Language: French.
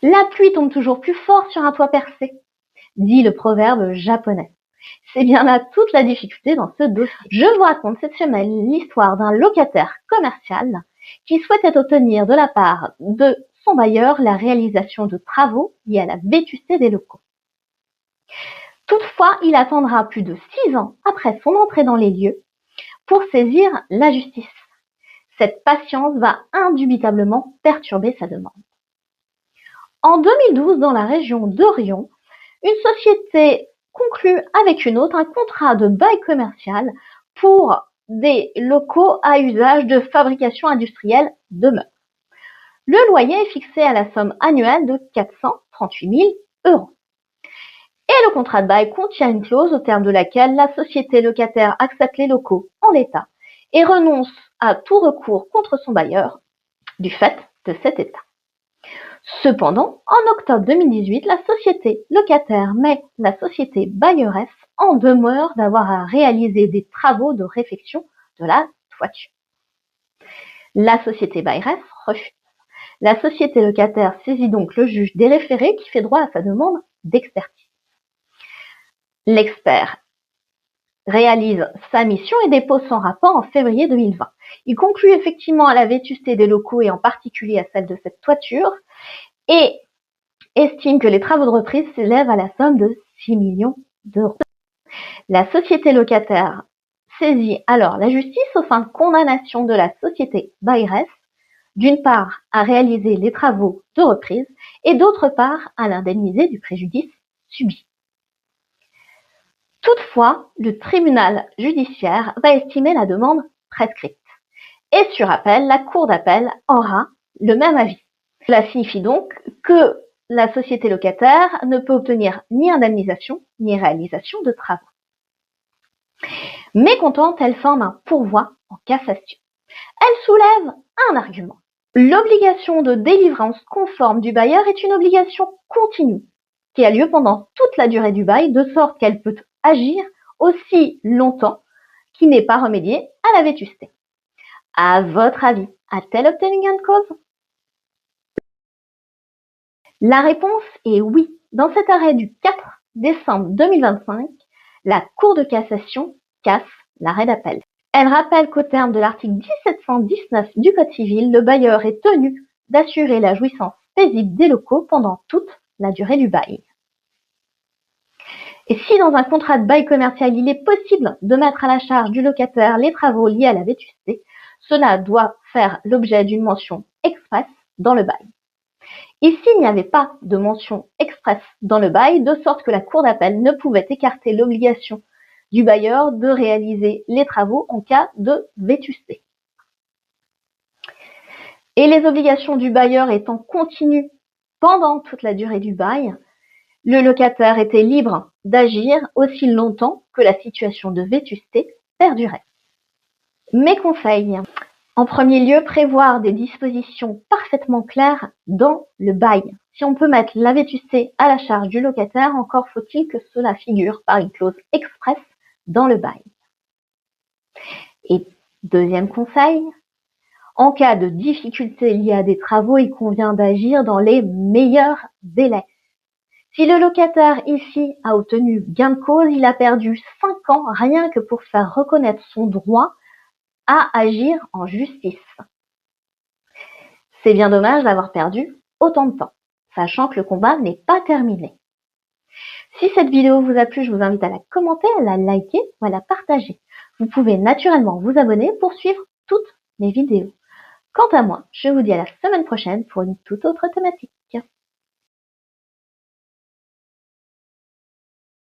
La pluie tombe toujours plus fort sur un toit percé, dit le proverbe japonais. C'est bien là toute la difficulté dans ce dossier. Je vous raconte cette semaine l'histoire d'un locataire commercial qui souhaitait obtenir de la part de son bailleur la réalisation de travaux liés à la vétusté des locaux. Toutefois, il attendra plus de 6 ans après son entrée dans les lieux pour saisir la justice. Cette patience va indubitablement perturber sa demande. En 2012, dans la région d'Orion, une société conclut avec une autre un contrat de bail commercial pour des locaux à usage de fabrication industrielle de meubles. Le loyer est fixé à la somme annuelle de 438 000 €. Et le contrat de bail contient une clause au terme de laquelle la société locataire accepte les locaux en l'état et renonce à tout recours contre son bailleur du fait de cet état. Cependant, en octobre 2018, la société locataire met la société bailleresse en demeure d'avoir à réaliser des travaux de réfection de la toiture. La société bailleresse refuse. La société locataire saisit donc le juge des référés qui fait droit à sa demande d'expertise. L'expert réalise sa mission et dépose son rapport en février 2020. Il conclut effectivement à la vétusté des locaux et en particulier à celle de cette toiture et estime que les travaux de reprise s'élèvent à la somme de 6 millions d'euros. La société locataire saisit alors la justice aux fins de condamnation de la société bailleresse, d'une part à réaliser les travaux de reprise et d'autre part à l'indemniser du préjudice subi. Toutefois, le tribunal judiciaire va estimer la demande prescrite. Et sur appel, la cour d'appel aura le même avis. Cela signifie donc que la société locataire ne peut obtenir ni indemnisation ni réalisation de travaux. Mécontente, elle forme un pourvoi en cassation. Elle soulève un argument. L'obligation de délivrance conforme du bailleur est une obligation continue qui a lieu pendant toute la durée du bail, de sorte qu'elle peut agir aussi longtemps qu'il n'est pas remédié à la vétusté. À votre avis, a-t-elle obtenu gain de cause? La réponse est oui. Dans cet arrêt du 4 décembre 2025, la Cour de cassation casse l'arrêt d'appel. Elle rappelle qu'au terme de l'article 1719 du Code civil, le bailleur est tenu d'assurer la jouissance paisible des locaux pendant toute la durée du bail. Et si dans un contrat de bail commercial, il est possible de mettre à la charge du locataire les travaux liés à la vétusté, cela doit faire l'objet d'une mention expresse dans le bail. Ici, il n'y avait pas de mention expresse dans le bail, de sorte que la cour d'appel ne pouvait écarter l'obligation du bailleur de réaliser les travaux en cas de vétusté. Et les obligations du bailleur étant continues pendant toute la durée du bail, le locataire était libre d'agir aussi longtemps que la situation de vétusté perdurait. Mes conseils. En premier lieu, prévoir des dispositions parfaitement claires dans le bail. Si on peut mettre la vétusté à la charge du locataire, encore faut-il que cela figure par une clause expresse dans le bail. Et deuxième conseil, en cas de difficulté liée à des travaux, il convient d'agir dans les meilleurs délais. Si le locataire ici a obtenu gain de cause, il a perdu 5 ans rien que pour faire reconnaître son droit à agir en justice. C'est bien dommage d'avoir perdu autant de temps, sachant que le combat n'est pas terminé. Si cette vidéo vous a plu, je vous invite à la commenter, à la liker ou à la partager. Vous pouvez naturellement vous abonner pour suivre toutes mes vidéos. Quant à moi, je vous dis à la semaine prochaine pour une toute autre thématique.